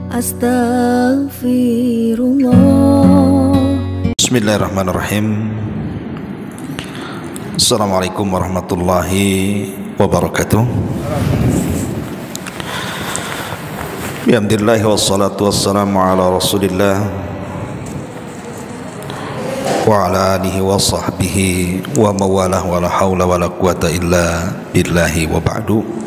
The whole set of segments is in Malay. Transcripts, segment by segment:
Astaghfirullah. Bismillahirrahmanirrahim. Assalamualaikum warahmatullahi wabarakatuh. Alhamdulillah wassalatu wassalamu ala Rasulillah wa ala alihi wa sahbihi wa mawalah wa la hawla wa la quwata illa billahi wa ba'du.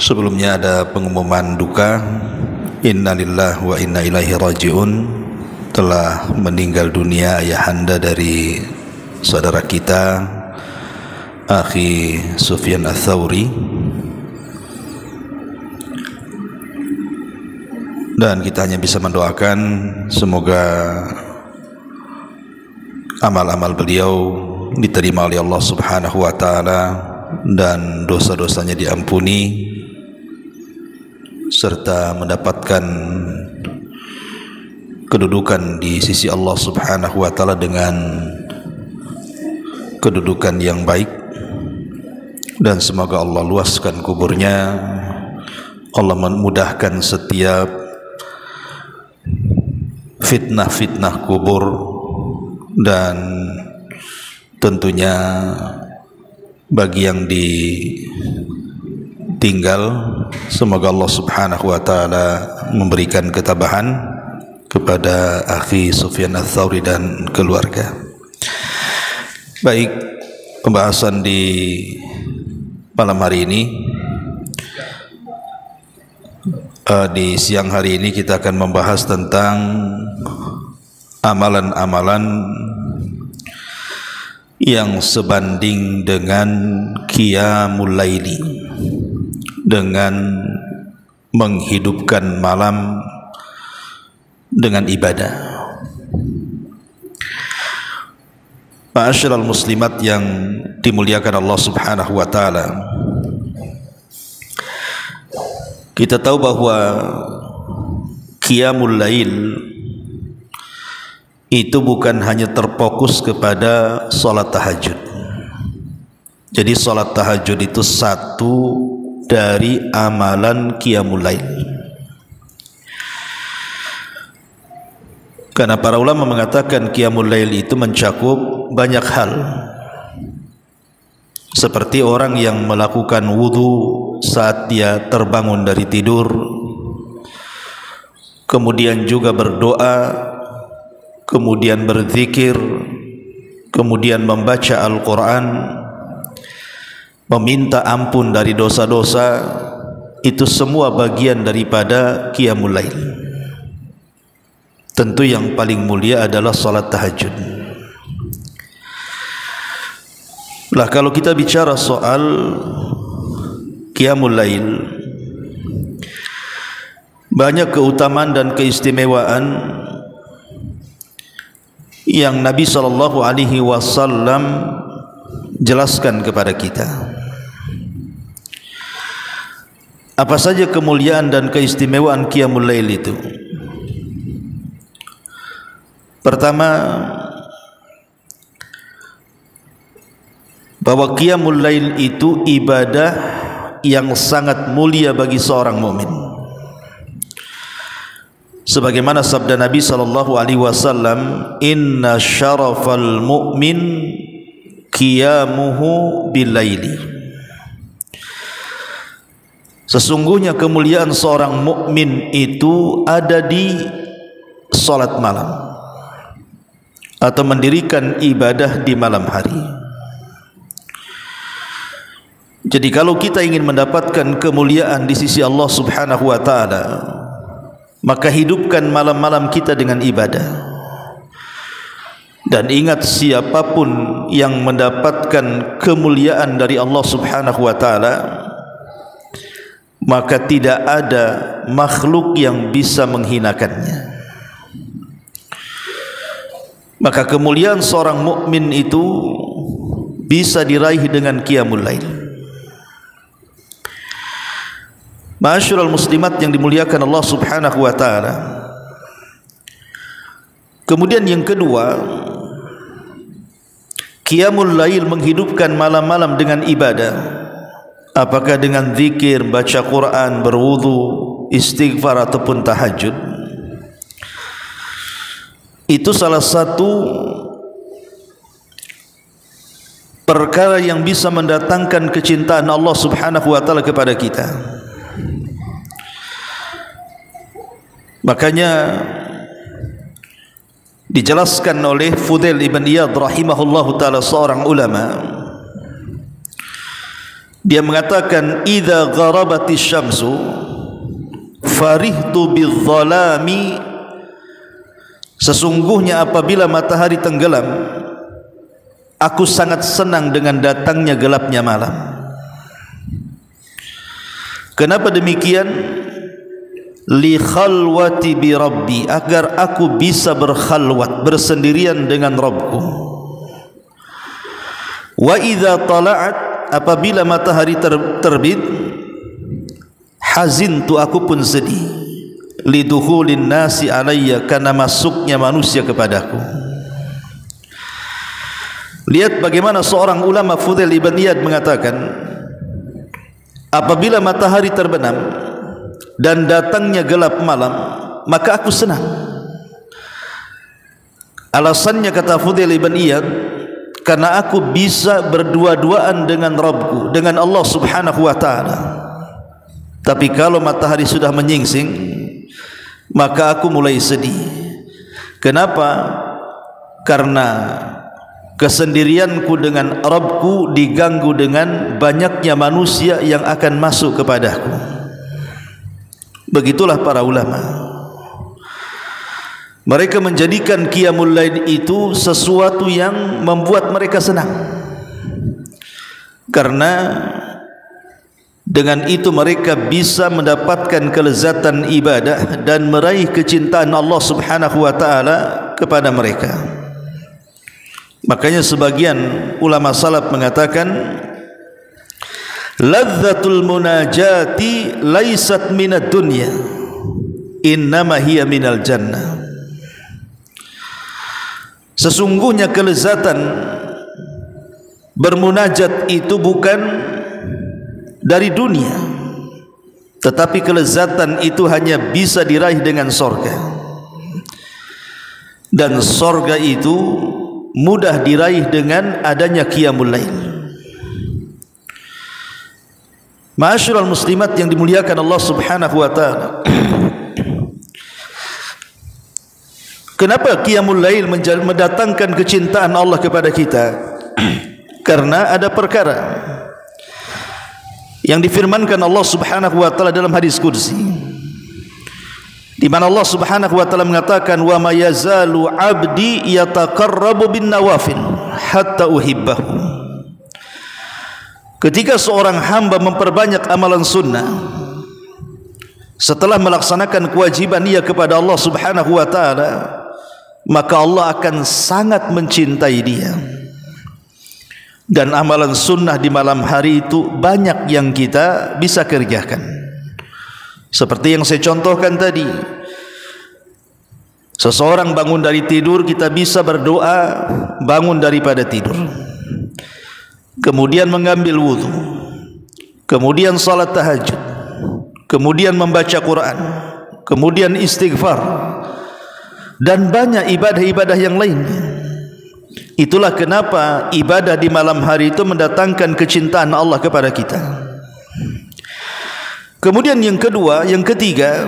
Sebelumnya ada pengumuman duka. Innalillahi wa inna ilaihi raji'un. Telah meninggal dunia ayahanda dari saudara kita Akhi Sufyan Ats-Tsauri, dan kita hanya bisa mendoakan semoga amal-amal beliau diterima oleh Allah Subhanahu wa taala dan dosa-dosanya diampuni, serta mendapatkan kedudukan di sisi Allah Subhanahu wa taala dengan kedudukan yang baik. Dan semoga Allah luaskan kuburnya, Allah memudahkan setiap fitnah-fitnah kubur, dan tentunya bagi yang ditinggal semoga Allah Subhanahu wa taala memberikan ketabahan kepada Akhi Sufyan Ats-Tsauri dan keluarga. Baik, pembahasan di malam hari ini, di siang hari ini kita akan membahas tentang amalan-amalan yang sebanding dengan qiyamul laili, dengan menghidupkan malam dengan ibadah. Ma'asyiral muslimat yang dimuliakan Allah Subhanahu wa taala, kita tahu bahwa qiyamul lail itu bukan hanya terfokus kepada salat tahajud. Jadi salat tahajud itu satu dari amalan qiyamul lail. Karena para ulama mengatakan qiyamul lail itu mencakup banyak hal, seperti orang yang melakukan wudu saat dia terbangun dari tidur, kemudian juga berdoa, kemudian berzikir, kemudian membaca Al-Quran, meminta ampun dari dosa-dosa. Itu semua bagian daripada qiyamul lail. Tentu yang paling mulia adalah salat tahajud. Lah, kalau kita bicara soal qiyamul lail, banyak keutamaan dan keistimewaan yang Nabi SAW jelaskan kepada kita. Apa saja kemuliaan dan keistimewaan qiyamul lail itu? Pertama, bahwa qiyamul lail itu ibadah yang sangat mulia bagi seorang mukmin. Sebagaimana sabda Nabi SAW, inna syarafal mu'min qiyamuhu bil laili. Sesungguhnya kemuliaan seorang mukmin itu ada di salat malam, atau mendirikan ibadah di malam hari. Jadi kalau kita ingin mendapatkan kemuliaan di sisi Allah Subhanahu wa taala, maka hidupkan malam-malam kita dengan ibadah. Dan ingat, siapapun yang mendapatkan kemuliaan dari Allah Subhanahu wa taala, maka tidak ada makhluk yang bisa menghinakannya. Maka kemuliaan seorang mukmin itu bisa diraih dengan qiyamul lail. Ma'asyiral muslimat yang dimuliakan Allah Subhanahu wa taala. Kemudian yang kedua, qiyamul lail menghidupkan malam-malam dengan ibadah apakah dengan zikir, baca Quran, berwudu, istighfar ataupun tahajud, itu salah satu perkara yang bisa mendatangkan kecintaan Allah Subhanahu wa taala kepada kita. Makanya dijelaskan oleh Fudail ibn Iyad rahimahullahu taala, seorang ulama, dia mengatakan, idza gharabatis syamsu farihtu bidzalami, sesungguhnya apabila matahari tenggelam, aku sangat senang dengan datangnya gelapnya malam. Kenapa demikian? Li khalwati bi rabbi, agar aku bisa berkhalwat, bersendirian dengan Rabbku. Wa idza tala'at, apabila matahari terbit, hazintu, aku pun sedih, lidukhulin nasi alayya, karena masuknya manusia kepadaku. Lihat bagaimana seorang ulama, Fudail ibn Iyad, mengatakan, apabila matahari terbenam dan datangnya gelap malam, maka aku senang. Alasannya, kata Fudail ibn Iyad, karena aku bisa berdua-duaan dengan Rabbku, dengan Allah Subhanahu wa ta'ala. Tapi kalau matahari sudah menyingsing, maka aku mulai sedih. Kenapa? Karena kesendirianku dengan Rabbku diganggu dengan banyaknya manusia yang akan masuk kepadaku. Begitulah para ulama. Mereka menjadikan qiyamul lail itu sesuatu yang membuat mereka senang, karena dengan itu mereka bisa mendapatkan kelezatan ibadah dan meraih kecintaan Allah Subhanahu wa taala kepada mereka. Makanya sebagian ulama salaf mengatakan, ladzatul munajati laisat minad dunya, innama hiya minal jannah. Sesungguhnya kelezatan bermunajat itu bukan dari dunia, tetapi kelezatan itu hanya bisa diraih dengan sorga, dan sorga itu mudah diraih dengan adanya qiyamul lail. Ma'asyiral muslimat yang dimuliakan Allah Subhanahu wa taala, kenapa qiyamul lail mendatangkan kecintaan Allah kepada kita? Karena ada perkara yang difirmankan Allah Subhanahu wa taala dalam hadis qudsi, di mana Allah Subhanahu wa taala mengatakan, wa ma yazalu 'abdi yataqarrabu bin nawafil hatta uhibbahu. Ketika seorang hamba memperbanyak amalan sunnah setelah melaksanakan kewajiban ia kepada Allah Subhanahu wa taala, maka Allah akan sangat mencintai dia. Dan amalan sunnah di malam hari itu banyak yang kita bisa kerjakan. Seperti yang saya contohkan tadi, seseorang bangun dari tidur, kita bisa berdoa bangun daripada tidur, kemudian mengambil wudu, kemudian salat tahajud, kemudian membaca Quran, kemudian istighfar, dan banyak ibadah-ibadah yang lainnya. Itulah kenapa ibadah di malam hari itu mendatangkan kecintaan Allah kepada kita. Kemudian yang kedua, yang ketiga,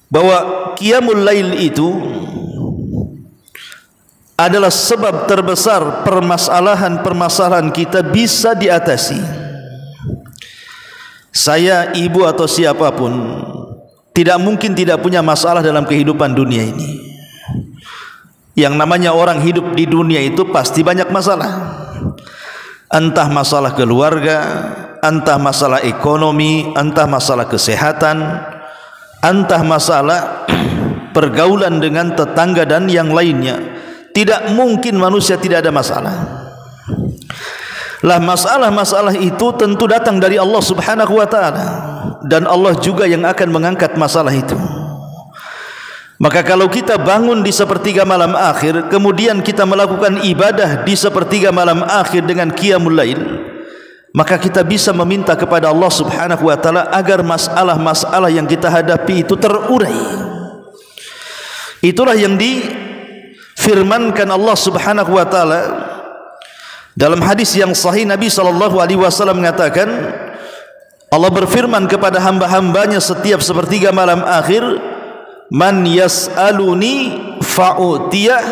bahwa qiyamul lail itu adalah sebab terbesar permasalahan-permasalahan kita bisa diatasi. Saya, ibu atau siapapun tidak mungkin tidak punya masalah dalam kehidupan dunia ini. Yang namanya orang hidup di dunia itu pasti banyak masalah. Entah masalah keluarga, entah masalah ekonomi, entah masalah kesehatan, entah masalah pergaulan dengan tetangga dan yang lainnya. Tidak mungkin manusia tidak ada masalah. Lah masalah-masalah itu tentu datang dari Allah Subhanahu wa taala, dan Allah juga yang akan mengangkat masalah itu. Maka kalau kita bangun di sepertiga malam akhir, kemudian kita melakukan ibadah di sepertiga malam akhir dengan qiyamul lail, maka kita bisa meminta kepada Allah Subhanahu wa taala agar masalah-masalah yang kita hadapi itu terurai. Itulah yang difirmankan Allah Subhanahu wa taala dalam hadis yang sahih. Nabi sallallahu alaihi wasallam mengatakan, Allah berfirman kepada hamba-hambanya setiap sepertiga malam akhir, man yas'aluni fa'utiyah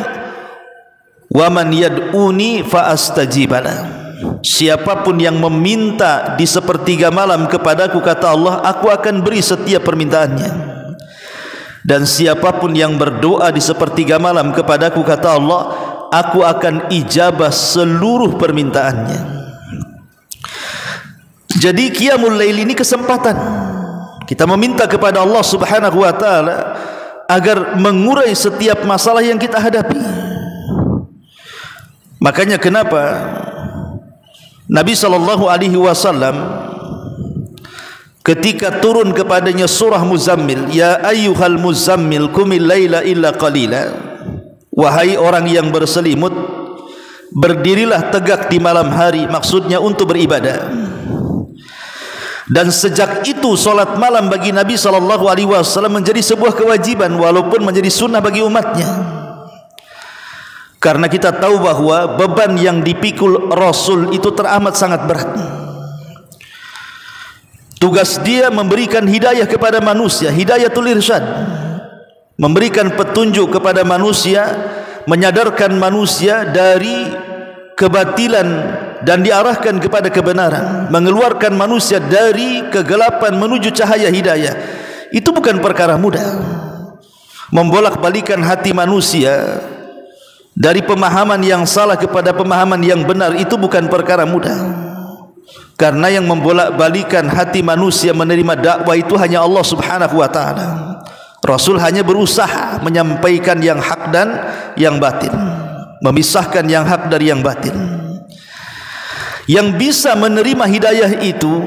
wa man yad'uni fa'astajibalah. Siapapun yang meminta di sepertiga malam kepadaku, kata Allah, aku akan beri setiap permintaannya. Dan siapapun yang berdoa di sepertiga malam kepadaku, kata Allah, aku akan ijabah seluruh permintaannya. Jadi qiyamul lail ini kesempatan kita meminta kepada Allah Subhanahu wa taala agar mengurai setiap masalah yang kita hadapi. Makanya kenapa Nabi sallallahu alaihi wasallam ketika turun kepadanya surah Muzammil, ya ayyuhal muzammil qumil laila illa qalila, wahai orang yang berselimut, berdirilah tegak di malam hari, maksudnya untuk beribadah. Dan sejak itu solat malam bagi Nabi sallallahu alaihi wasallam menjadi sebuah kewajiban, walaupun menjadi sunnah bagi umatnya. Karena kita tahu bahwa beban yang dipikul Rasul itu teramat sangat berat. Tugas dia memberikan hidayah kepada manusia, hidayatul irsyad, memberikan petunjuk kepada manusia, menyadarkan manusia dari kebatilan dan diarahkan kepada kebenaran, mengeluarkan manusia dari kegelapan menuju cahaya hidayah. Itu bukan perkara mudah. Membolak-balikan hati manusia dari pemahaman yang salah kepada pemahaman yang benar itu bukan perkara mudah. Karena yang membolak-balikan hati manusia menerima dakwah itu hanya Allah Subhanahu wa taala. Rasul hanya berusaha menyampaikan yang hak dan yang batil, memisahkan yang hak dari yang batil. Yang bisa menerima hidayah itu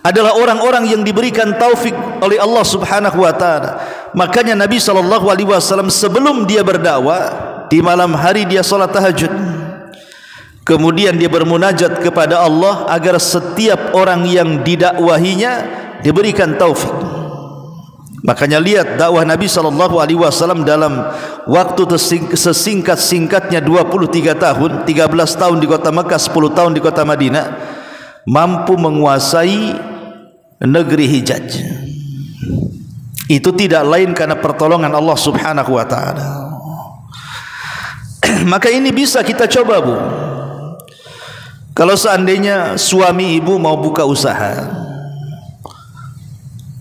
adalah orang-orang yang diberikan taufik oleh Allah Subhanahu wa taala. Makanya Nabi sallallahu alaihi wasallam sebelum dia berdakwah, di malam hari dia salat tahajud. Kemudian dia bermunajat kepada Allah agar setiap orang yang didakwahinya diberikan taufik. Makanya lihat dakwah Nabi sallallahu alaihi wasallam dalam waktu sesingkat-singkatnya 23 tahun, 13 tahun di kota Mekah, 10 tahun di kota Madinah, mampu menguasai negeri Hijaz. Itu tidak lain karena pertolongan Allah Subhanahu wa taala. Maka ini bisa kita coba, Bu. Kalau seandainya suami ibu mau buka usaha,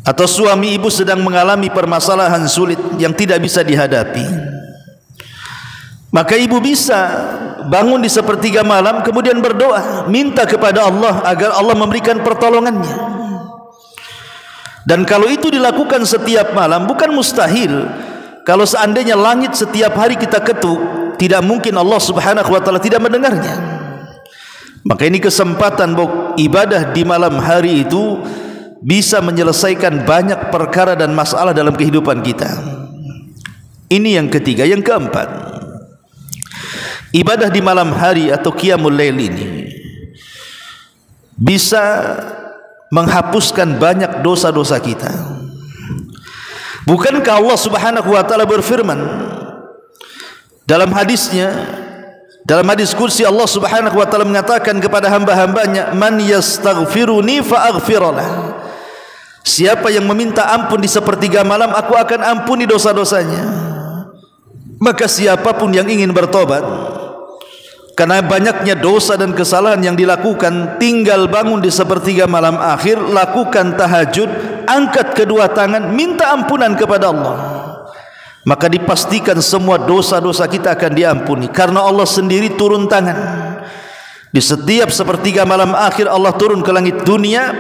atau suami ibu sedang mengalami permasalahan sulit yang tidak bisa dihadapi, maka ibu bisa bangun di sepertiga malam, kemudian berdoa, minta kepada Allah agar Allah memberikan pertolongannya. Dan kalau itu dilakukan setiap malam, bukan mustahil. Kalau seandainya langit setiap hari kita ketuk, tidak mungkin Allah Subhanahu wa taala tidak mendengarnya. Maka ini kesempatan ibadah di malam hari itu bisa menyelesaikan banyak perkara dan masalah dalam kehidupan kita. Ini yang ketiga. Yang keempat, ibadah di malam hari atau qiyamul lail ini bisa menghapuskan banyak dosa-dosa kita. Bukankah Allah Subhanahu wa taala berfirman dalam hadisnya, dalam hadis kursi, Allah Subhanahu wa taala mengatakan kepada hamba-hambanya, man yastaghfiruni fa'aghfirlah. Siapa yang meminta ampun di sepertiga malam, aku akan ampuni dosa-dosanya. Maka siapapun yang ingin bertobat karena banyaknya dosa dan kesalahan yang dilakukan, tinggal bangun di sepertiga malam akhir, lakukan tahajud, angkat kedua tangan, minta ampunan kepada Allah. Maka dipastikan semua dosa-dosa kita akan diampuni, karena Allah sendiri turun tangan. Di setiap sepertiga malam akhir Allah turun ke langit dunia,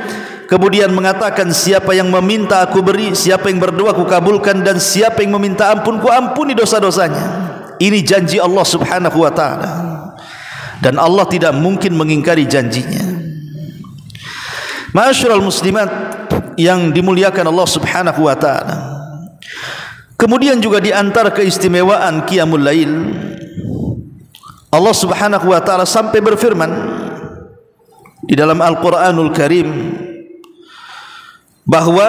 kemudian mengatakan, siapa yang meminta aku beri, siapa yang berdoa aku kabulkan, dan siapa yang meminta ampun ku ampuni dosa-dosanya. Ini janji Allah Subhanahu wa taala, dan Allah tidak mungkin mengingkari janjinya. Ma'asyiral muslimat yang dimuliakan Allah Subhanahu wa taala, kemudian juga di antara keistimewaan qiyamul lail, Allah Subhanahu wa taala sampai berfirman di dalam Al-Qur'anul Karim bahwa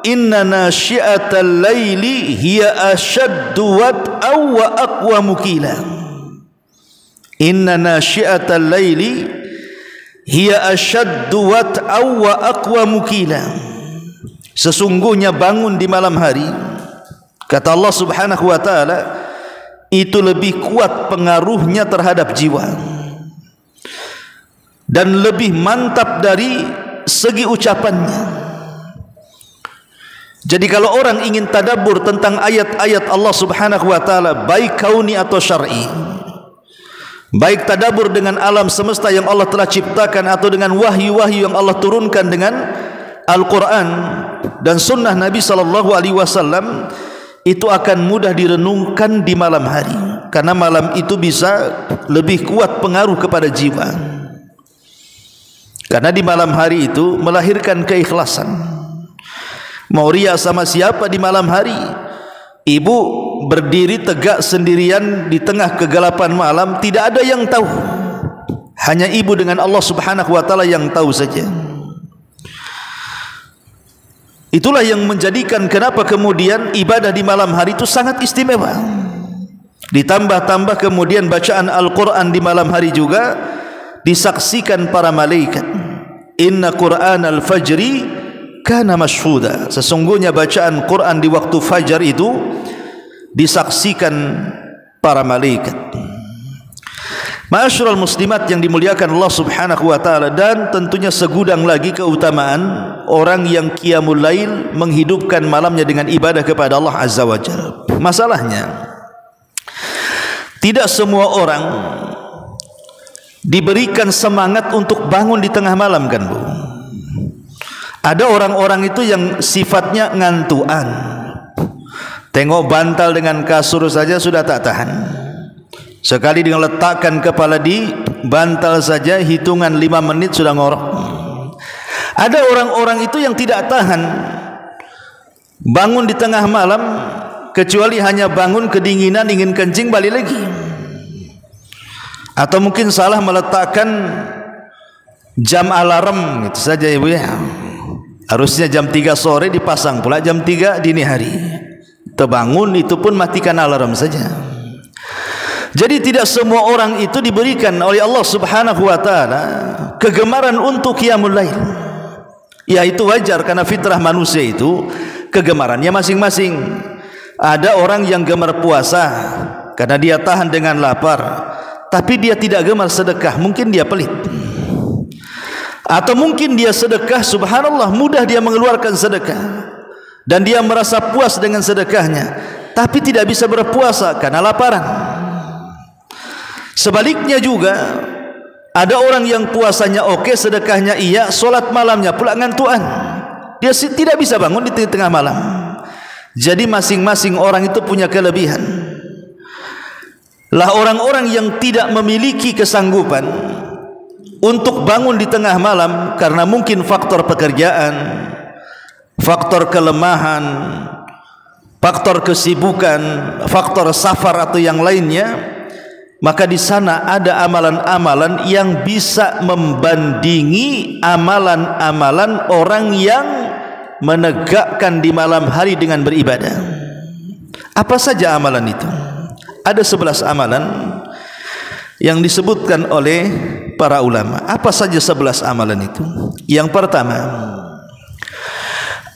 inna nasyi'atal laili hiya ashaddu wat'aw wa aqwamu qila. Inna nasyi'atal laili hiya ashaddu wat'aw wa aqwamu qila. Sesungguhnya bangun di malam hari, kata Allah Subhanahu wa taala, itu lebih kuat pengaruhnya terhadap jiwa dan lebih mantap dari segi ucapannya. Jadi kalau orang ingin tadabbur tentang ayat-ayat Allah Subhanahu wa taala, baik kauni atau syar'i, baik tadabbur dengan alam semesta yang Allah telah ciptakan atau dengan wahyu-wahyu yang Allah turunkan dengan Al-Quran dan sunnah Nabi sallallahu alaihi wasallam, itu akan mudah direnungkan di malam hari, karena malam itu bisa lebih kuat pengaruh kepada jiwa. Karena di malam hari itu melahirkan keikhlasan. Mau riya sama siapa di malam hari? Ibu berdiri tegak sendirian di tengah kegelapan malam, tidak ada yang tahu, hanya ibu dengan Allah Subhanahu wa taala yang tahu saja. Itulah yang menjadikan kenapa kemudian ibadah di malam hari itu sangat istimewa. Ditambah-tambah kemudian bacaan Al-Quran di malam hari juga disaksikan para malaikat. Inna Qur'an al-fajri kana mashhuda. Sesungguhnya bacaan Quran di waktu fajar itu disaksikan para malaikat. Ma'asyiral muslimat yang dimuliakan Allah Subhanahu wa taala, dan tentunya segudang lagi keutamaan orang yang qiyamul lail, menghidupkan malamnya dengan ibadah kepada Allah Azza wa Jalla. Masalahnya, tidak semua orang diberikan semangat untuk bangun di tengah malam, kan Bu? Ada orang-orang itu yang sifatnya ngantuan, tengok bantal dengan kasur saja sudah tak tahan. Sekali dengan letakkan kepala di bantal saja, hitungan 5 menit sudah ngorok. Ada orang-orang itu yang tidak tahan bangun di tengah malam, kecuali hanya bangun kedinginan ingin kencing balik lagi. Atau mungkin salah meletakkan jam alarm, itu saja ibu ya. Harusnya jam 3 sore dipasang pula jam 3 dini hari. Terbangun itu pun matikan alarm saja. Jadi tidak semua orang itu diberikan oleh Allah Subhanahu wa taala kegemaran untuk qiyamul lail. Ya, itu wajar karena fitrah manusia itu kegemarannya masing-masing. Ada orang yang gemar puasa karena dia tahan dengan lapar, tapi dia tidak gemar sedekah, mungkin dia pelit. Atau mungkin dia sedekah, subhanallah, mudah dia mengeluarkan sedekah dan dia merasa puas dengan sedekahnya, tapi tidak bisa berpuasa karena laparan. Sebaliknya juga ada orang yang puasanya oke, sedekahnya iya, solat malamnya pula ngantuan, dia tidak bisa bangun di tengah malam. Jadi masing-masing orang itu punya kelebihan. Lah orang-orang yang tidak memiliki kesanggupan untuk bangun di tengah malam karena mungkin faktor pekerjaan, faktor kelemahan, faktor kesibukan, faktor safar atau yang lainnya, maka di sana ada amalan-amalan yang bisa membandingi amalan-amalan orang yang menegakkan di malam hari dengan beribadah. Apa saja amalan itu? Ada 11 amalan yang disebutkan oleh para ulama. Apa saja 11 amalan itu? Yang pertama,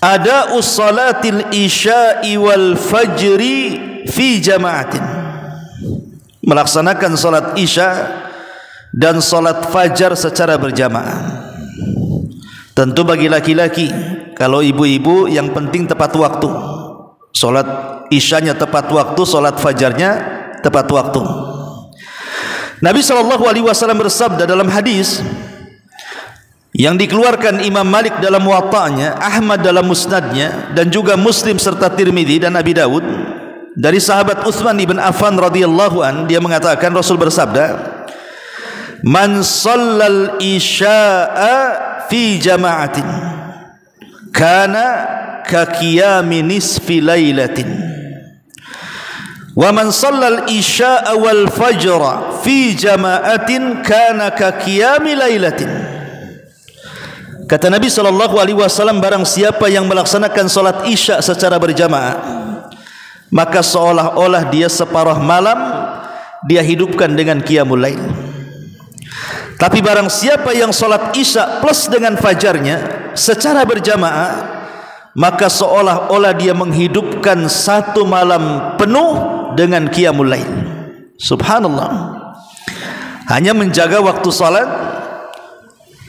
ada salatil isya'i wal fajri fi jama'atin. Melaksanakan salat isya dan salat fajar secara berjamaah. Tentu bagi laki-laki, kalau ibu-ibu yang penting tepat waktu. Salat isyanya tepat waktu, salat fajarnya tepat waktu. Nabi SAW bersabda dalam hadis yang dikeluarkan Imam Malik dalam Muwatta'nya, Ahmad dalam Musnadnya, dan juga Muslim serta Tirmidzi dan Abi Dawud, dari sahabat Utsman ibn Affan radhiyallahu an, dia mengatakan Rasul bersabda, "Man shallal isya'a fi jama'atin kana ka qiyami nisfi lailatin wa man shallal isya'a wal fajra fi jama'atin kana ka qiyami lailatin." Kata Nabi SAW, barang siapa yang melaksanakan solat isya secara berjamaah, maka seolah-olah dia separuh malam dia hidupkan dengan qiyamul lail. Tapi barang siapa yang solat isya plus dengan fajarnya secara berjamaah, maka seolah-olah dia menghidupkan satu malam penuh dengan qiyamul lail. Subhanallah. Hanya menjaga waktu salat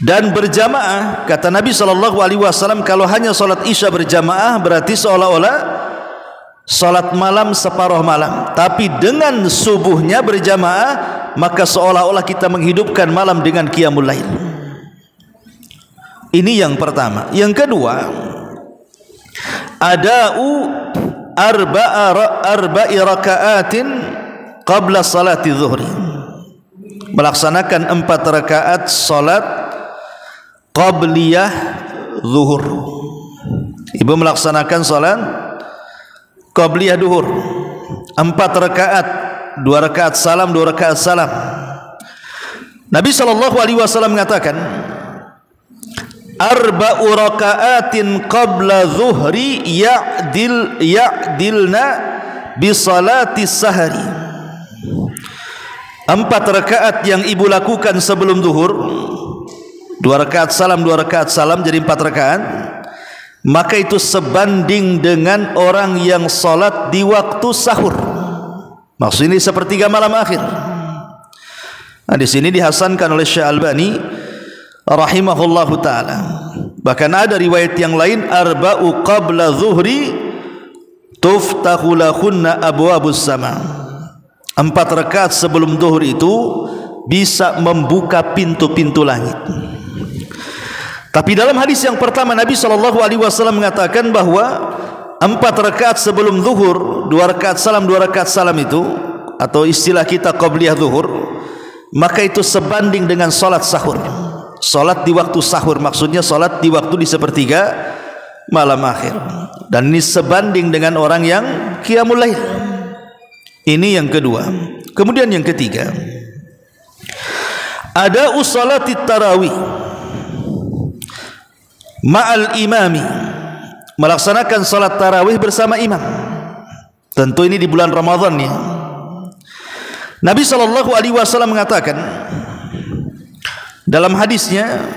dan berjamaah. Kata Nabi SAW, kalau hanya salat isya berjamaah berarti seolah-olah salat malam separuh malam. Tapi dengan subuhnya berjamaah, maka seolah-olah kita menghidupkan malam dengan qiyamul lail. Ini yang pertama. Yang kedua, ada'u arba'i raka'atin qabla salati zuhri, melaksanakan 4 rakaat salat qabliyah zuhur. Ibu melaksanakan salat qabliyah zuhur 4 rakaat, 2 rakaat salam, 2 rakaat salam. Nabi SAW mengatakan, arba'u raka'atin qabla zuhri ya'dilna bi salati sahari. 4 rakaat yang ibu lakukan sebelum zuhur, 2 rakaat salam, 2 rakaat salam, jadi 4 rakaat, maka itu sebanding dengan orang yang salat di waktu sahur. Maksudnya sepertiga malam akhir. Nah, di sini dihasankan oleh Syekh Albani rahimahullahu taala. Bahkan ada riwayat yang lain, arba'u qabla zuhri tuftahu lahunna abwabus sama. 4 rakaat sebelum zuhur itu bisa membuka pintu-pintu langit. Tapi dalam hadis yang pertama Nabi SAW mengatakan bahwa 4 rakaat sebelum zuhur, 2 rakaat salam, 2 rakaat salam itu, atau istilah kita qabliyah zuhur, maka itu sebanding dengan salat sahur. Salat di waktu sahur, maksudnya salat di waktu di sepertiga malam akhir. Dan ini sebanding dengan orang yang qiyamul lail. Ini yang kedua. Kemudian yang ketiga, ada usolati tarawih ma'al imami, melaksanakan salat tarawih bersama imam. Tentu ini di bulan Ramadan ya. Nabi SAW mengatakan dalam hadisnya,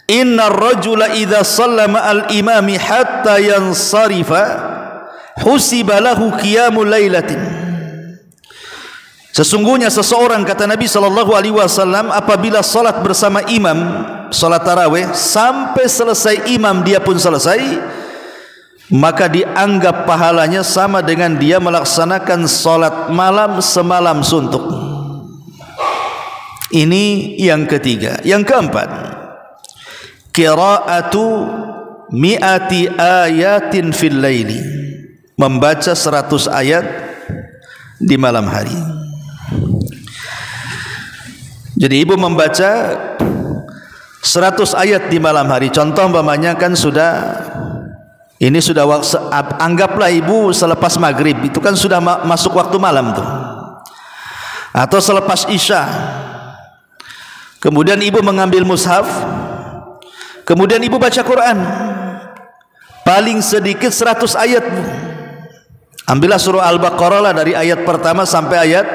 innar rajula idza shalla ma'al imami hatta yansarifa husiba lahu qiyamul lailatin. Sesungguhnya seseorang, kata Nabi SAW, apabila salat bersama imam, salat tarawih sampai selesai imam dia pun selesai, maka dianggap pahalanya sama dengan dia melaksanakan salat malam semalam suntuk. Ini yang ketiga. Yang keempat, qira'atu mi'ati ayatin fil laili, membaca 100 ayat di malam hari. Jadi ibu membaca 100 ayat di malam hari. Contoh umpamanya kan sudah, ini sudah anggaplah ibu selepas maghrib, itu kan sudah masuk waktu malam tuh, atau selepas isya. Kemudian ibu mengambil mushaf, kemudian ibu baca Quran, paling sedikit 100 ayat. Ambillah surah Al-Baqarah lah, dari ayat pertama sampai ayat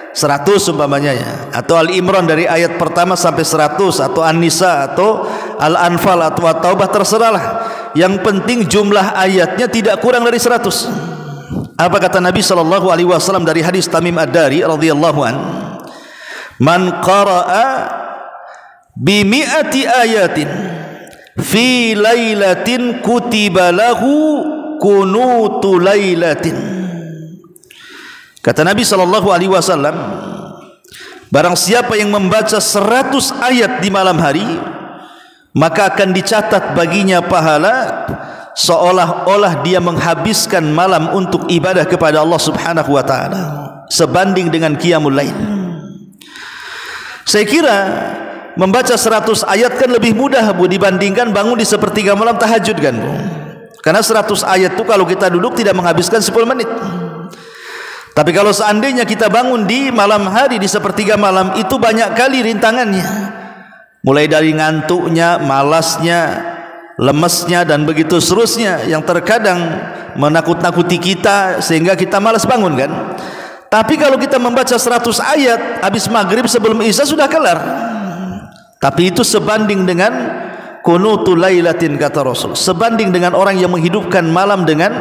100 umpamanya ya, atau Al-Imran dari ayat pertama sampai 100, atau An-Nisa atau Al-Anfal atau At-Taubah, terserahlah. Yang penting jumlah ayatnya tidak kurang dari 100. Apa kata Nabi SAW dari hadis Tamim Ad-Dari radhiyallahu an, man qara'a bi mi'ati ayatin fi lailatin kutiba lahu kunutu lailatin. Kata Nabi SAW, barang siapa yang membaca 100 ayat di malam hari, maka akan dicatat baginya pahala seolah-olah dia menghabiskan malam untuk ibadah kepada Allah Subhanahu wa taala, sebanding dengan qiyamul lail. Saya kira membaca 100 ayat kan lebih mudah Bu dibandingkan bangun di sepertiga malam tahajud kan Bu. Karena 100 ayat itu kalau kita duduk tidak menghabiskan 10 menit. Tapi kalau seandainya kita bangun di malam hari di sepertiga malam, itu banyak kali rintangannya. mulai dari ngantuknya, malasnya, lemesnya, dan begitu seterusnya yang terkadang menakut-nakuti kita sehingga kita malas bangun kan. Tapi kalau kita membaca 100 ayat habis maghrib sebelum isya sudah kelar. Tapi itu sebanding dengan kunutul lailatin, kata Rasul, sebanding dengan orang yang menghidupkan malam dengan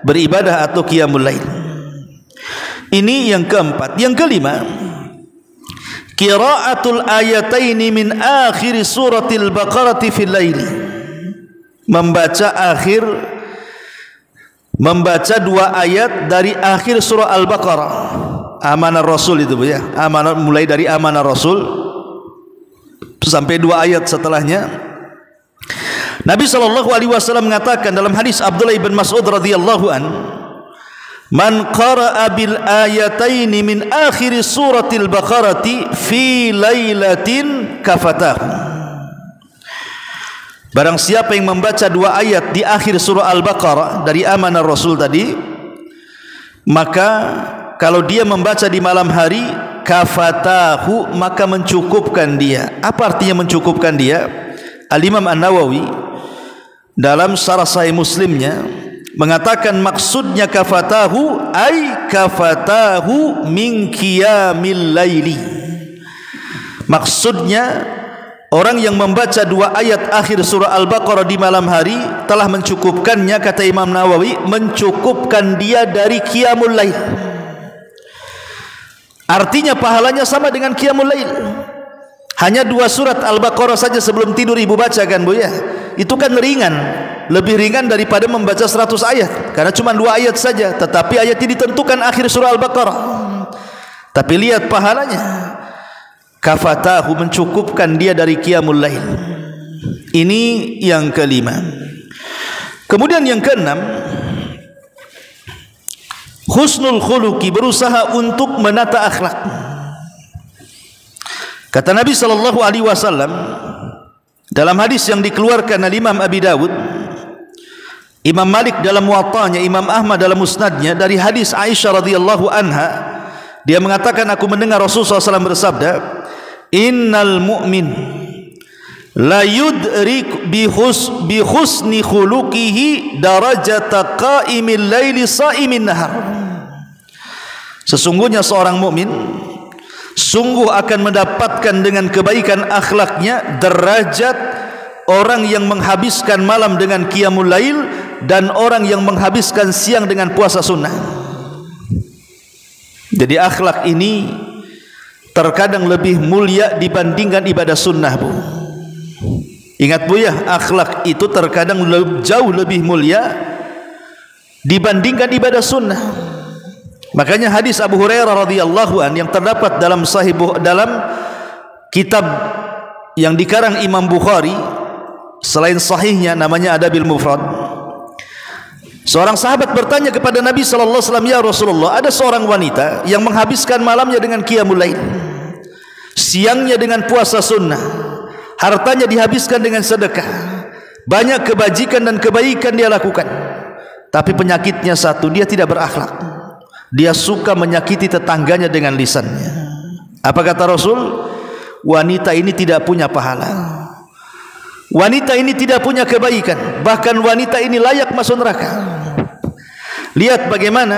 beribadah atau qiyamul lail. Ini yang keempat. Yang kelima, qiraatul ayataini min akhir suratil Baqarah fil lail. Membaca dua ayat dari akhir surah Al-Baqarah. Amanah Rasul itu ya. Amanah, mulai dari amanah Rasul sampai dua ayat setelahnya. Nabi SAW mengatakan dalam hadis Abdullah bin Mas'ud radhiyallahu an, man qara'a bil ayataini min akhir suratil Baqarati fi lailatin kafatahu. Barang siapa yang membaca dua ayat di akhir surah Al-Baqarah dari amanah Rasul tadi, maka kalau dia membaca di malam hari, kafatahu, maka mencukupkan dia. Apa artinya mencukupkan dia? Al-Imam An-Nawawi dalam Syarah Sahih Muslimnya mengatakan maksudnya kafatahu ay kafatahu min qiyamil laili. Maksudnya orang yang membaca dua ayat akhir surah Al-Baqarah di malam hari telah mencukupkannya, kata Imam Nawawi, mencukupkan dia dari qiyamul lail. Artinya pahalanya sama dengan qiyamul lail. Hanya dua surat Al-Baqarah saja sebelum tidur ibu baca kan Bu ya. Itu kan ringan, lebih ringan daripada membaca 100 ayat, karena cuma dua ayat saja. Tetapi ayat ini ditentukan akhir surah Al-Baqarah. Tapi lihat pahalanya, kafatahu, mencukupkan dia dari qiyamul lail. Ini yang kelima. Kemudian yang keenam, husnul khuluqi, berusaha untuk menata akhlak. Kata Nabi SAW dalam hadis yang dikeluarkan oleh Imam Abi Dawud, Imam Malik dalam Muwatta'nya, Imam Ahmad dalam Musnadnya, dari hadis Aisyah radhiyallahu anha, dia mengatakan, aku mendengar Rasulullah SAW bersabda, innal mu'min la yudrik bi husni khuluqihi darajata qa'imil laili sa'imin nahar. Sesungguhnya seorang mukmin sungguh akan mendapatkan dengan kebaikan akhlaknya derajat orang yang menghabiskan malam dengan qiyamul lail dan orang yang menghabiskan siang dengan puasa sunnah. Jadi akhlak ini terkadang lebih mulia dibandingkan ibadah sunnah Bu. Ingat Bu ya, akhlak itu terkadang jauh lebih mulia dibandingkan ibadah sunnah. Makanya hadis Abu Hurairah radhiyallahu an yang terdapat dalam dalam kitab yang dikarang Imam Bukhari selain sahihnya, namanya Adabil Mufrad. Seorang sahabat bertanya kepada Nabi sallallahu alaihi wasallam, ya Rasulullah, ada seorang wanita yang menghabiskan malamnya dengan qiyamul lail, siangnya dengan puasa sunnah, hartanya dihabiskan dengan sedekah, banyak kebajikan dan kebaikan dia lakukan, tapi penyakitnya satu, dia tidak berakhlak. Dia suka menyakiti tetangganya dengan lisannya. Apa kata Rasul? Wanita ini tidak punya pahala, wanita ini tidak punya kebaikan, bahkan wanita ini layak masuk neraka. Lihat bagaimana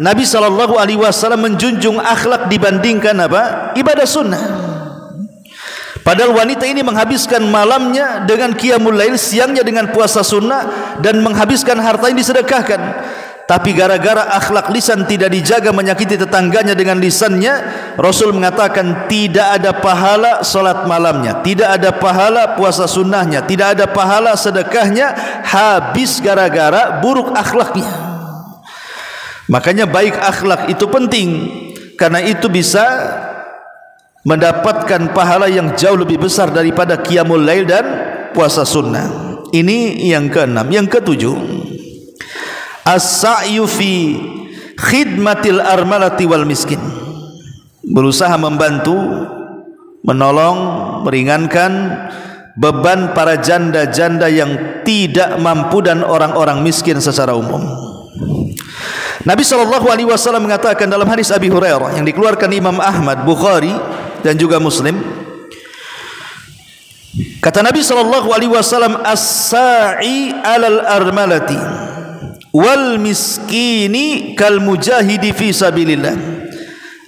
Nabi SAW menjunjung akhlak dibandingkan apa? Ibadah sunnah. Padahal wanita ini menghabiskan malamnya dengan qiyamul lail, siangnya dengan puasa sunnah, dan menghabiskan harta yang disedekahkan. Tapi gara-gara akhlak lisan tidak dijaga, menyakiti tetangganya dengan lisannya, Rasul mengatakan tidak ada pahala salat malamnya, tidak ada pahala puasa sunnahnya, tidak ada pahala sedekahnya, habis gara-gara buruk akhlaknya. Makanya baik akhlak itu penting, karena itu bisa mendapatkan pahala yang jauh lebih besar daripada qiyamul lail dan puasa sunnah. Ini yang keenam. Yang ketujuh, as-sa'yu fi khidmatil armalati wal miskin, berusaha membantu, menolong, meringankan beban para janda-janda yang tidak mampu dan orang-orang miskin secara umum. Nabi SAW mengatakan dalam hadis Abi Hurairah yang dikeluarkan Imam Ahmad, Bukhari dan juga Muslim, Kata Nabi SAW, as-sa'i alal armalati wal miskini kal mujahidi fi sabilillah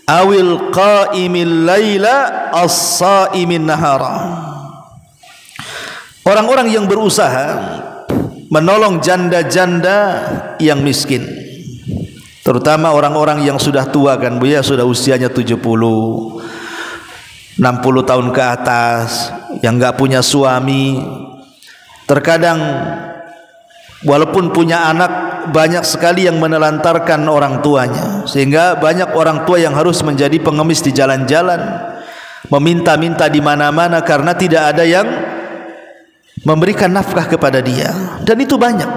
awil qa'imil laila as-sa'imin nahara. Orang-orang yang berusaha menolong janda-janda yang miskin, terutama orang-orang yang sudah tua kan Bu ya, sudah usianya 70, 60 tahun ke atas, yang enggak punya suami. Terkadang walaupun punya anak, banyak sekali yang menelantarkan orang tuanya, sehingga banyak orang tua yang harus menjadi pengemis di jalan-jalan, meminta-minta di mana-mana karena tidak ada yang memberikan nafkah kepada dia. Dan itu banyak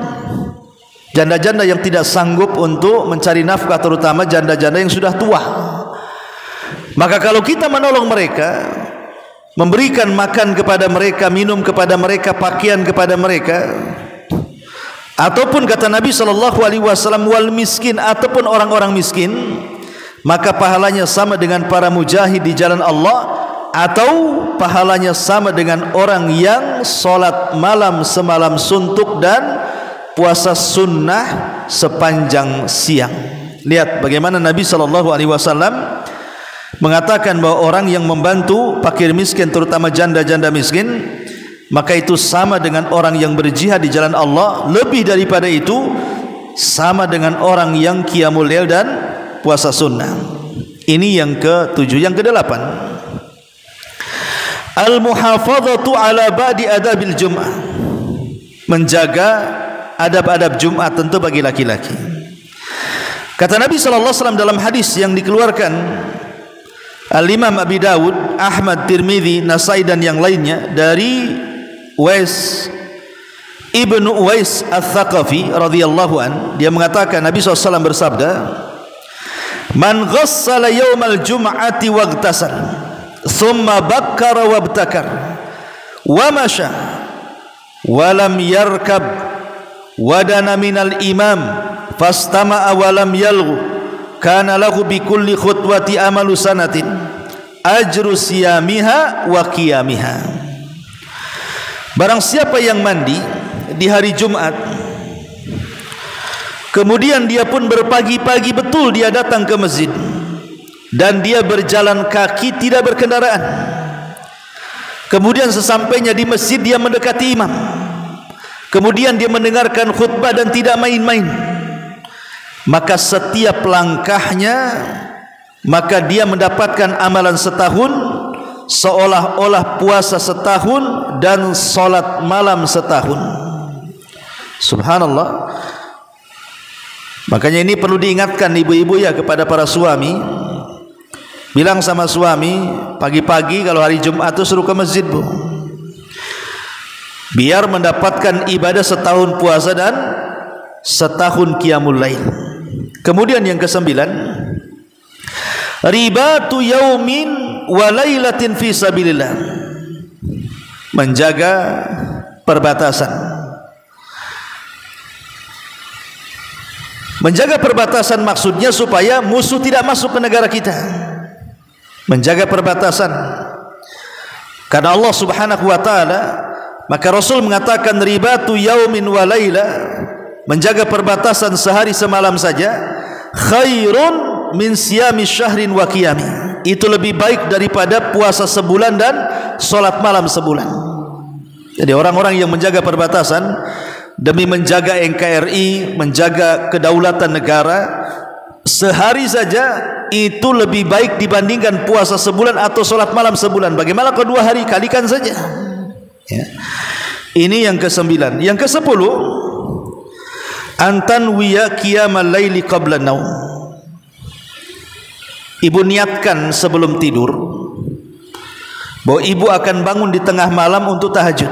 janda-janda yang tidak sanggup untuk mencari nafkah, terutama janda-janda yang sudah tua. Maka kalau kita menolong mereka, memberikan makan kepada mereka, minum kepada mereka, pakaian kepada mereka, ataupun kata Nabi SAW, wal miskin, ataupun orang-orang miskin, maka pahalanya sama dengan para mujahid di jalan Allah, atau pahalanya sama dengan orang yang solat malam semalam suntuk dan puasa sunnah sepanjang siang. Lihat bagaimana Nabi SAW mengatakan bahwa orang yang membantu fakir miskin, terutama janda-janda miskin, maka itu sama dengan orang yang berjihad di jalan Allah. Lebih daripada itu, sama dengan orang yang qiyamul lail dan puasa sunnah. Ini yang ke-7. Yang ke-8, al-muhafadzatu ala ba'di adabil jum'ah, menjaga adab-adab Jumat tentu bagi laki-laki. Kata Nabi SAW dalam hadis yang dikeluarkan Al-Imam Abi Dawud, Ahmad, Tirmidzi, Nasai dan yang lainnya dari Uwais Ibnu Uwais Al-Thaqafi radhiyallahu an, dia mengatakan Nabi SAW bersabda, man ghassala yawmal jum'ati waghtasal thumma bakkara wabtakar wa masya wa lam yarkab wadana minal imam fastama'a wa lam yalghu kana lahu bi kulli khutwati amalu sanatin ajru siyamiha wa qiyamiha. Barang siapa yang mandi di hari Jumat, kemudian dia pun berpagi-pagi betul dia datang ke masjid, dan dia berjalan kaki tidak berkendaraan, kemudian sesampainya di masjid dia mendekati imam, kemudian dia mendengarkan khutbah dan tidak main-main, maka setiap langkahnya, maka dia mendapatkan amalan setahun, seolah-olah puasa setahun dan solat malam setahun. Subhanallah. Makanya ini perlu diingatkan ibu-ibu ya kepada para suami. Bilang sama suami, pagi-pagi kalau hari Jumat itu suruh ke masjid bu, biar mendapatkan ibadah setahun puasa dan setahun qiyamul lail. Kemudian yang ke-9, ribatu yaumin wa lailatin fi sabilillah, menjaga perbatasan. Menjaga perbatasan maksudnya supaya musuh tidak masuk ke negara kita. Menjaga perbatasan karena Allah Subhanahu wa taala, maka Rasul mengatakan ribatu yaumin wa laila, menjaga perbatasan sehari semalam saja, khairun min siyami syahrin wa qiyami, itu lebih baik daripada puasa sebulan dan solat malam sebulan. Jadi orang-orang yang menjaga perbatasan demi menjaga NKRI, menjaga kedaulatan negara, sehari saja itu lebih baik dibandingkan puasa sebulan atau solat malam sebulan. Bagaimana kalau 2 hari, kalikan saja ya. Ini yang ke-9. Yang ke-10, antanwiya qiyamal laili qabla naum, ibu niatkan sebelum tidur bahwa ibu akan bangun di tengah malam untuk tahajud.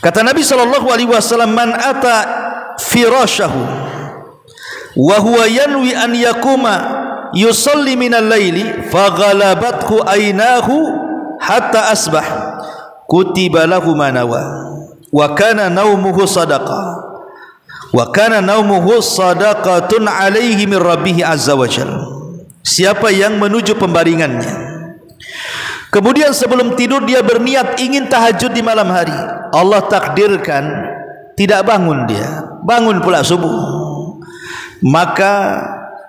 Kata Nabi SAW, man ata firashahu wa huwa yanwi an yakuma yusalli minal laili faghalabathu aynahu hatta asbah kutiba lahu ma nawa wa kana naumuhu sadaqah wa kana naumuhu sadaqatun alaihi min rabbih azza wa jalla. Siapa yang menuju pembaringannya Kemudian sebelum tidur dia berniat ingin tahajud di malam hari. Allah takdirkan tidak bangun dia, bangun pula subuh. Maka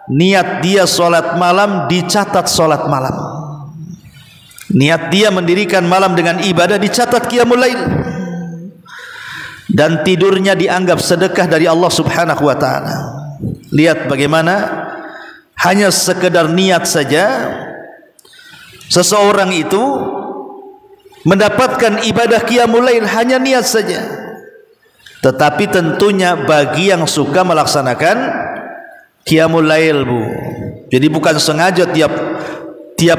niat dia solat malam dicatat solat malam. Niat dia mendirikan malam dengan ibadah dicatat qiyamul lail. Dan tidurnya dianggap sedekah dari Allah Subhanahu wa taala. Lihat bagaimana hanya sekedar niat saja seseorang itu mendapatkan ibadah qiyamul lail, hanya niat saja. Tetapi tentunya bagi yang suka melaksanakan qiyamul lail, Bu. Jadi bukan sengaja tiap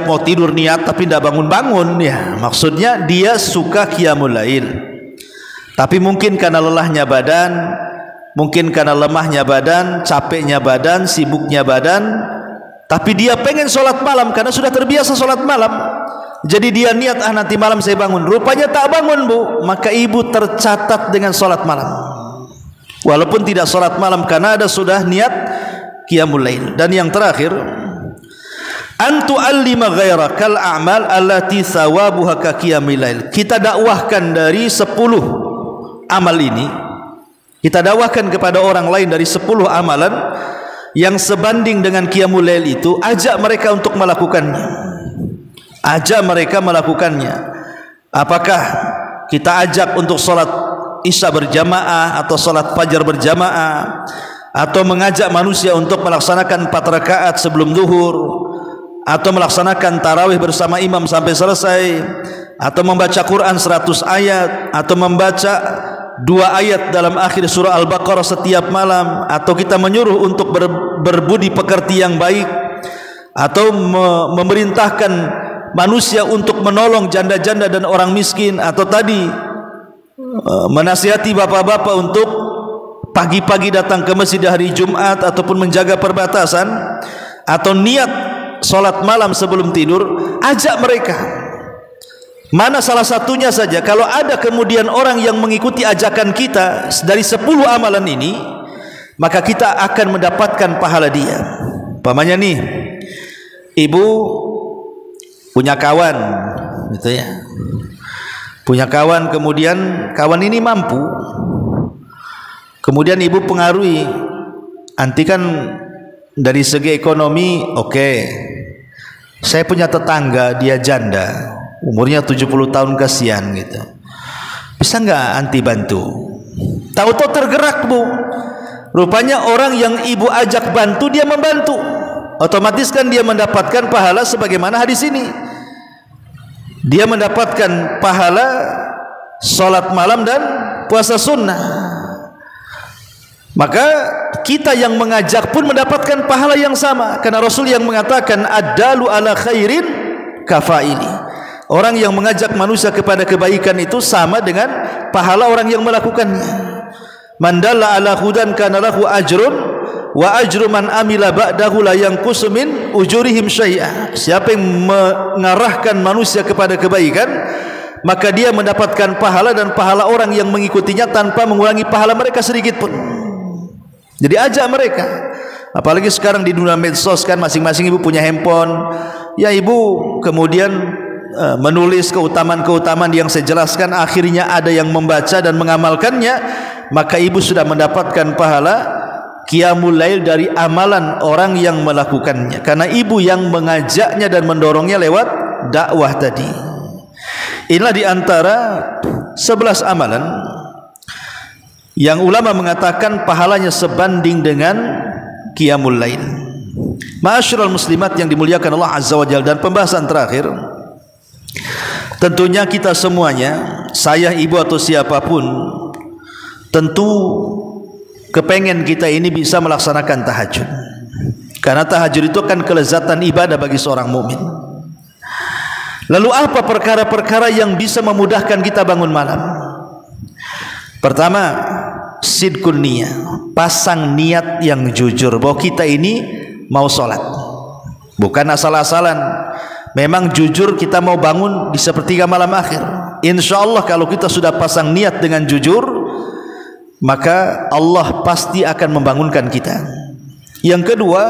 mau tidur niat tapi tidak bangun-bangun ya. Maksudnya dia suka qiyamul lail. Tapi mungkin karena lelahnya badan, mungkin karena lemahnya badan, capeknya badan, sibuknya badan, tapi dia pengen sholat malam karena sudah terbiasa sholat malam. Jadi dia niat, nanti malam saya bangun. Rupanya tak bangun, Bu. Maka ibu tercatat dengan sholat malam, walaupun tidak sholat malam karena ada sudah niat qiyamul lail. Dan yang terakhir, antu allima ghairakal a'mal allati thawabuha ka qiyamil lail. Kita dakwahkan dari 10 amal ini, kita dakwahkan kepada orang lain dari 10 amalan yang sebanding dengan qiyamul lail itu. Ajak mereka untuk melakukannya. Ajak mereka melakukannya. Apakah kita ajak untuk salat isya berjamaah atau salat fajar berjamaah, atau mengajak manusia untuk melaksanakan 4 rakaat sebelum zuhur, atau melaksanakan tarawih bersama imam sampai selesai, atau membaca Quran 100 ayat, atau membaca 2 ayat dalam akhir surah Al-Baqarah setiap malam, atau kita menyuruh untuk berbudi pekerti yang baik, atau memerintahkan manusia untuk menolong janda-janda dan orang miskin, atau tadi menasihati bapak-bapak untuk pagi-pagi datang ke masjid hari Jumat ataupun menjaga perbatasan, atau niat solat malam sebelum tidur. Ajak mereka, mana salah satunya saja. Kalau ada kemudian orang yang mengikuti ajakan kita dari 10 amalan ini, maka kita akan mendapatkan pahala dia. Pamannya nih, ibu punya kawan gitu ya, punya kawan, kemudian kawan ini mampu, kemudian ibu pengaruhi, nanti kan dari segi ekonomi oke. Saya punya tetangga, dia janda, umurnya 70 tahun, kasihan gitu, bisa nggak anti bantu? Tahu-tahu tergerak, Bu. Rupanya orang yang ibu ajak bantu dia membantu, otomatis kan dia mendapatkan pahala sebagaimana hadis ini. Dia mendapatkan pahala salat malam dan puasa sunnah. Maka kita yang mengajak pun mendapatkan pahala yang sama, karena Rasul yang mengatakan ad-dalu ala khairin kafaili. Orang yang mengajak manusia kepada kebaikan itu sama dengan pahala orang yang melakukannya. Man dalla ala hudan kana lahu ajrun wa ajru man amila ba'dahu la yanqusu min ujurihim syai'a. Siapa yang mengarahkan manusia kepada kebaikan, maka dia mendapatkan pahala dan pahala orang yang mengikutinya tanpa mengurangi pahala mereka sedikit pun. Jadi ajak mereka. Apalagi sekarang di dunia medsos kan, masing-masing ibu punya handphone. Ya ibu kemudian menulis keutamaan-keutamaan yang saya jelaskan, akhirnya ada yang membaca dan mengamalkannya, maka ibu sudah mendapatkan pahala qiyamul lail dari amalan orang yang melakukannya, karena ibu yang mengajaknya dan mendorongnya lewat dakwah tadi. Inilah diantara 11 amalan yang ulama mengatakan pahalanya sebanding dengan qiyamul lail. Ma'asyiral muslimat yang dimuliakan Allah Azza wa Jalla, dan pembahasan terakhir, tentunya kita semuanya, saya, ibu atau siapapun, tentu kepengen kita ini bisa melaksanakan tahajud, karena tahajud itu kan kelezatan ibadah bagi seorang mukmin. Lalu apa perkara-perkara yang bisa memudahkan kita bangun malam? Pertama, sidqun niyah, pasang niat yang jujur bahwa kita ini mau sholat, bukan asal-asalan. Memang jujur kita mau bangun di sepertiga malam akhir. Insya Allah kalau kita sudah pasang niat dengan jujur, maka Allah pasti akan membangunkan kita. Yang kedua,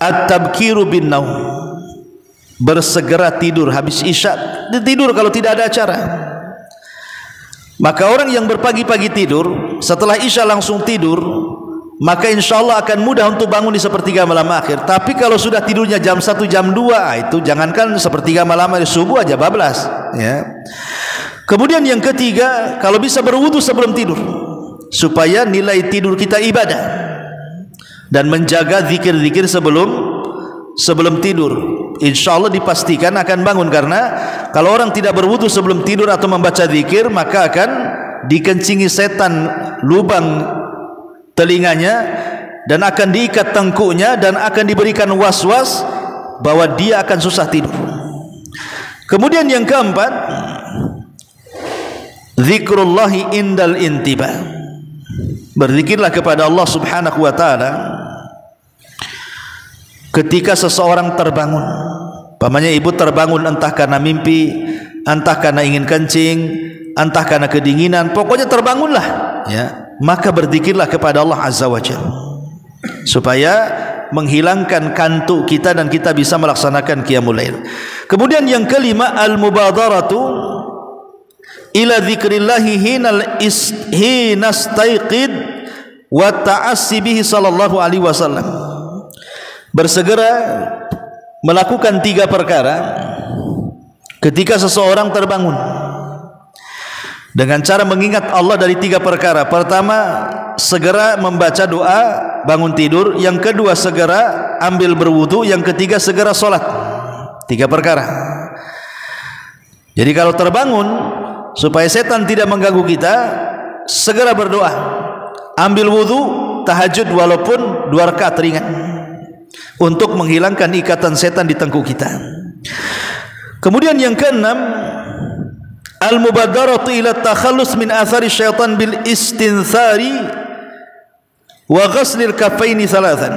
at-tabkiru bin naum, bersegera tidur habis isya, tidur kalau tidak ada acara. Maka orang yang berpagi-pagi tidur, setelah isya langsung tidur, maka insya Allah akan mudah untuk bangun di sepertiga malam akhir. Tapi kalau sudah tidurnya jam 1, jam 2, itu jangankan sepertiga malam akhir, subuh aja bablas, ya. Kemudian yang ketiga, kalau bisa berwudu sebelum tidur, supaya nilai tidur kita ibadah, dan menjaga zikir-zikir sebelum tidur. Insya Allah dipastikan akan bangun, karena kalau orang tidak berwudu sebelum tidur atau membaca zikir, maka akan dikencingi setan lubang telinganya, dan akan diikat tengkuknya, dan akan diberikan was-was bahwa dia akan susah tidur. Kemudian yang keempat, zikrullahi indal intibah. Berzikirlah kepada Allah Subhanahu wa taala ketika seseorang terbangun. Pamannya ibu terbangun entah karena mimpi, entah karena ingin kencing, entah karena kedinginan, pokoknya terbangunlah, ya. Maka berzikirlah kepada Allah Azza wa Jalla supaya menghilangkan kantuk kita dan kita bisa melaksanakan qiyamul lail. Kemudian yang kelima, al-mubadaratu ila dzikrillahi hinastaiqid wa ta'assi bihi sallallahu alaihi wasallam. Bersegera melakukan 3 perkara ketika seseorang terbangun, dengan cara mengingat Allah dari 3 perkara. Pertama, segera membaca doa bangun tidur. Yang kedua, segera ambil berwudu. Yang ketiga, segera sholat. 3 perkara. Jadi kalau terbangun, supaya setan tidak mengganggu kita, segera berdoa, ambil wudu, tahajud walaupun 2 rakaat ringan, untuk menghilangkan ikatan setan di tengkuk kita. Kemudian yang keenam, al-mubadaratu ila takhallus min athari syaitan bil istinthari wa ghaslil kaffaini thalathan.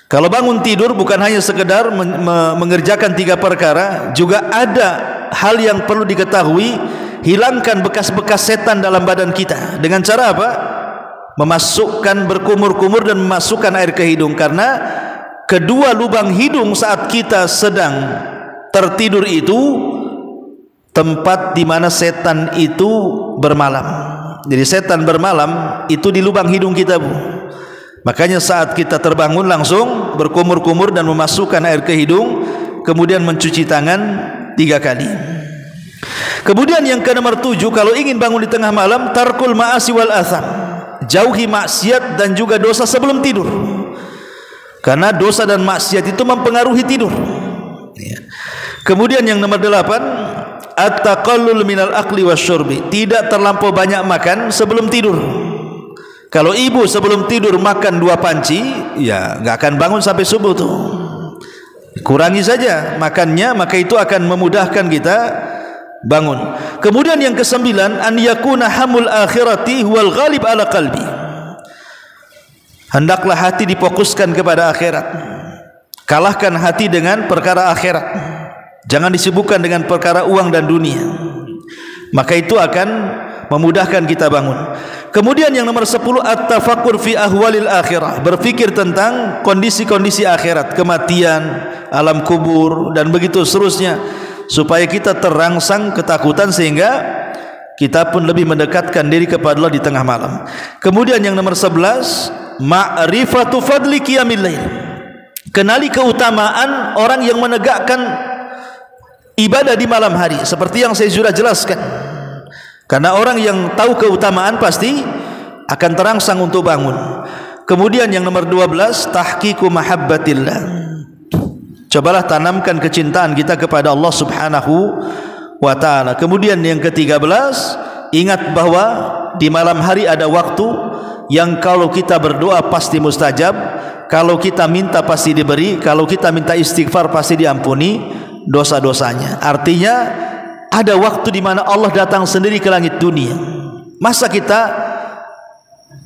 Kalau bangun tidur bukan hanya sekedar mengerjakan 3 perkara, juga ada hal yang perlu diketahui. Hilangkan bekas-bekas setan dalam badan kita. Dengan cara apa? Memasukkan, berkumur-kumur dan memasukkan air ke hidung, karena kedua lubang hidung saat kita sedang tertidur itu tempat di mana setan itu bermalam. Jadi setan bermalam itu di lubang hidung kita, Bu. Makanya saat kita terbangun langsung berkumur-kumur dan memasukkan air ke hidung, kemudian mencuci tangan 3 kali. Kemudian yang ke nomor 7, kalau ingin bangun di tengah malam, tarkul ma'asi wal atham. Jauhi maksiat dan juga dosa sebelum tidur, karena dosa dan maksiat itu mempengaruhi tidur. Kemudian yang nomor 8, at-taqallul minal akli wasyurbi. Tidak terlampau banyak makan sebelum tidur. Kalau ibu sebelum tidur makan 2 panci, ya nggak akan bangun sampai subuh tuh. Kurangi saja makannya, maka itu akan memudahkan kita bangun. Kemudian yang ke-9, an yakuna hamul akhirati huwal ghalib ala qalbi. Hendaklah hati difokuskan kepada akhirat. Kalahkan hati dengan perkara akhirat. Jangan disibukkan dengan perkara uang dan dunia. Maka itu akan memudahkan kita bangun. Kemudian yang nomor 10, at-tafakkur fi ahwalil akhirah. Berfikir tentang kondisi-kondisi akhirat, kematian, alam kubur dan begitu seterusnya, supaya kita terangsang ketakutan sehingga kita pun lebih mendekatkan diri kepada Allah di tengah malam. Kemudian yang nomor 11, ma'rifatu fadli qiyamil lail. Kenali keutamaan orang yang menegakkan ibadah di malam hari, seperti yang saya sudah jelaskan. Karena orang yang tahu keutamaan pasti akan terangsang untuk bangun. Kemudian yang nomor 12, tahqiqu mahabbatillah. Cobalah tanamkan kecintaan kita kepada Allah Subhanahu wa ta'ala. Kemudian yang ke-13, ingat bahwa di malam hari ada waktu yang kalau kita berdoa pasti mustajab, kalau kita minta pasti diberi, kalau kita minta istighfar pasti diampuni dosa-dosanya. Artinya ada waktu di mana Allah datang sendiri ke langit dunia. Masa kita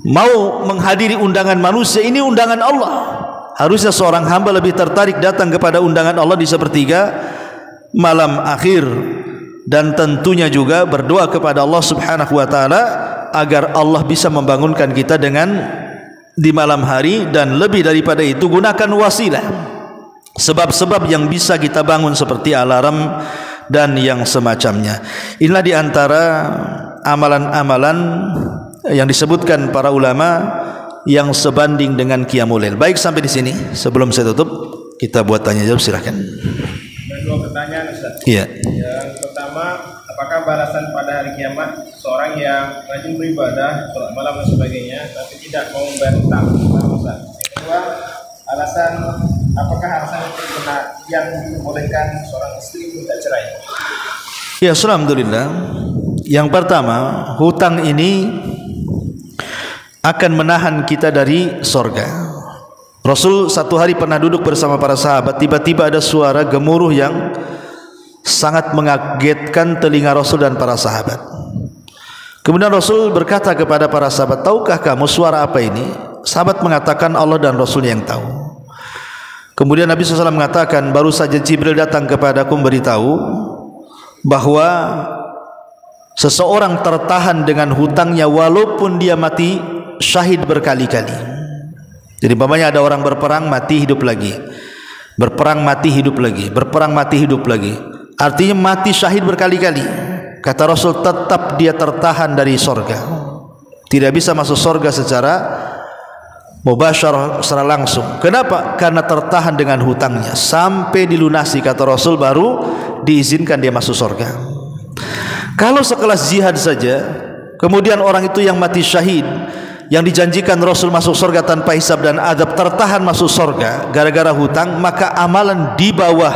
mau menghadiri undangan manusia? Ini undangan Allah. Harusnya seorang hamba lebih tertarik datang kepada undangan Allah di sepertiga malam akhir, dan tentunya juga berdoa kepada Allah Subhanahu wa ta'ala agar Allah bisa membangunkan kita dengan di malam hari. Dan lebih daripada itu, gunakan wasilah sebab-sebab yang bisa kita bangun seperti alarm dan yang semacamnya. Inilah di antara amalan-amalan yang disebutkan para ulama yang sebanding dengan qiyamul lail. Baik, sampai di sini. Sebelum saya tutup, kita buat tanya jawab, silakan. Ada dua pertanyaan, Ustaz. Iya. Yang pertama, apakah balasan pada hari kiamat seorang yang rajin beribadah, sholat malam dan sebagainya, tapi tidak mau membayar hutang? Ustaz. Yang kedua, apakah alasan yang membolehkan seorang istri minta cerai? Ya, alhamdulillah. Yang pertama, hutang ini akan menahan kita dari sorga. Rasul satu hari pernah duduk bersama para sahabat, tiba-tiba ada suara gemuruh yang sangat mengagetkan telinga Rasul dan para sahabat. Kemudian Rasul berkata kepada para sahabat, tahukah kamu suara apa ini? Sahabat mengatakan, Allah dan Rasul yang tahu. Kemudian Nabi SAW mengatakan, baru saja Jibril datang kepadaku memberitahu bahwa seseorang tertahan dengan hutangnya walaupun dia mati syahid berkali-kali. Jadi umpamanya ada orang berperang mati hidup lagi, berperang mati hidup lagi, berperang mati hidup lagi, artinya mati syahid berkali-kali. Kata Rasul, tetap dia tertahan dari sorga, tidak bisa masuk sorga secara mubasyarah, secara langsung. Kenapa? Karena tertahan dengan hutangnya sampai dilunasi, kata Rasul, baru diizinkan dia masuk sorga. Kalau sekelas jihad saja, kemudian orang itu yang mati syahid, yang dijanjikan Rasul masuk sorga tanpa hisab dan adab, tertahan masuk sorga gara-gara hutang, maka amalan di bawah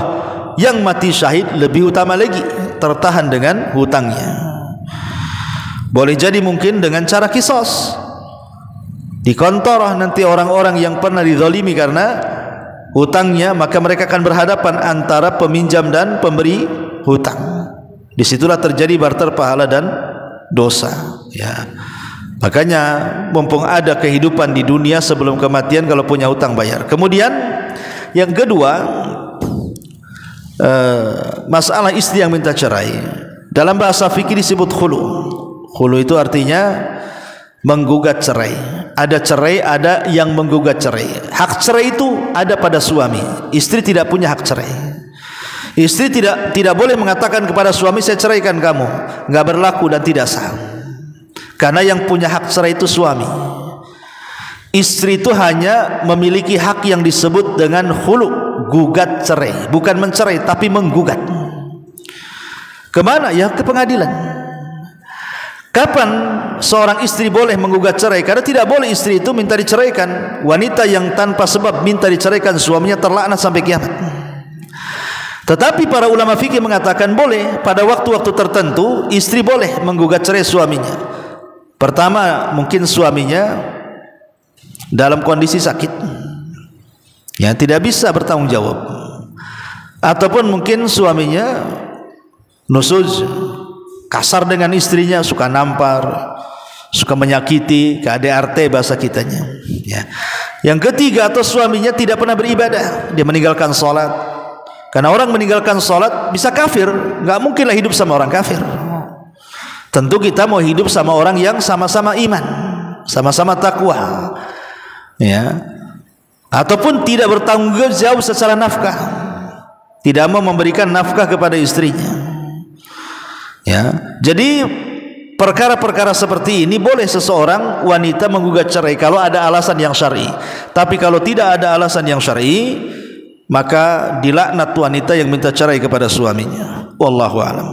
yang mati syahid lebih utama lagi, tertahan dengan hutangnya. Boleh jadi mungkin dengan cara kisos, di kontorah nanti orang-orang yang pernah dizalimi karena hutangnya, maka mereka akan berhadapan antara peminjam dan pemberi hutang. Disitulah terjadi barter pahala dan dosa, ya. Makanya mumpung ada kehidupan di dunia sebelum kematian, kalau punya hutang bayar. Kemudian yang kedua, masalah istri yang minta cerai, dalam bahasa fikih disebut khulu. Khulu itu artinya menggugat cerai. Ada cerai, ada yang menggugat cerai. Hak cerai itu ada pada suami, istri tidak punya hak cerai. Istri tidak boleh mengatakan kepada suami, saya ceraikan kamu, nggak berlaku dan tidak sah. Karena yang punya hak cerai itu suami. Istri itu hanya memiliki hak yang disebut dengan khulu, gugat cerai, bukan mencerai tapi menggugat. Kemana? Ya ke pengadilan. Kapan seorang istri boleh menggugat cerai? Karena tidak boleh istri itu minta diceraikan. Wanita yang tanpa sebab minta diceraikan suaminya terlaknat sampai kiamat. Tetapi para ulama fikih mengatakan boleh pada waktu-waktu tertentu istri boleh menggugat cerai suaminya. Pertama, mungkin suaminya dalam kondisi sakit, ya tidak bisa bertanggung jawab, ataupun mungkin suaminya nusuz, kasar dengan istrinya, suka nampar, suka menyakiti, KDRT bahasa kitanya, ya. Yang ketiga, atau suaminya tidak pernah beribadah, dia meninggalkan sholat. Karena orang meninggalkan sholat bisa kafir, nggak mungkinlah hidup sama orang kafir. Tentu kita mau hidup sama orang yang sama-sama iman, sama-sama takwa, ya. Ataupun tidak bertanggung jawab secara nafkah, tidak mau memberikan nafkah kepada istrinya, ya. Jadi perkara-perkara seperti ini boleh seseorang wanita menggugat cerai kalau ada alasan yang syar'i. Tapi kalau tidak ada alasan yang syar'i, maka dilaknat wanita yang minta cerai kepada suaminya. Wallahu a'lam.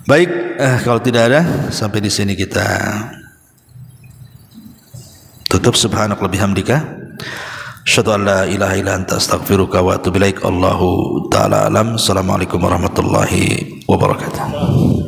Baik, kalau tidak ada, sampai di sini kita tutup. Subhanaka bihamdika, asyhadu an la ilaha illa anta, astaghfiruka wa atubu ilaik. Allahu ta'ala alam. Assalamualaikum warahmatullahi wabarakatuh.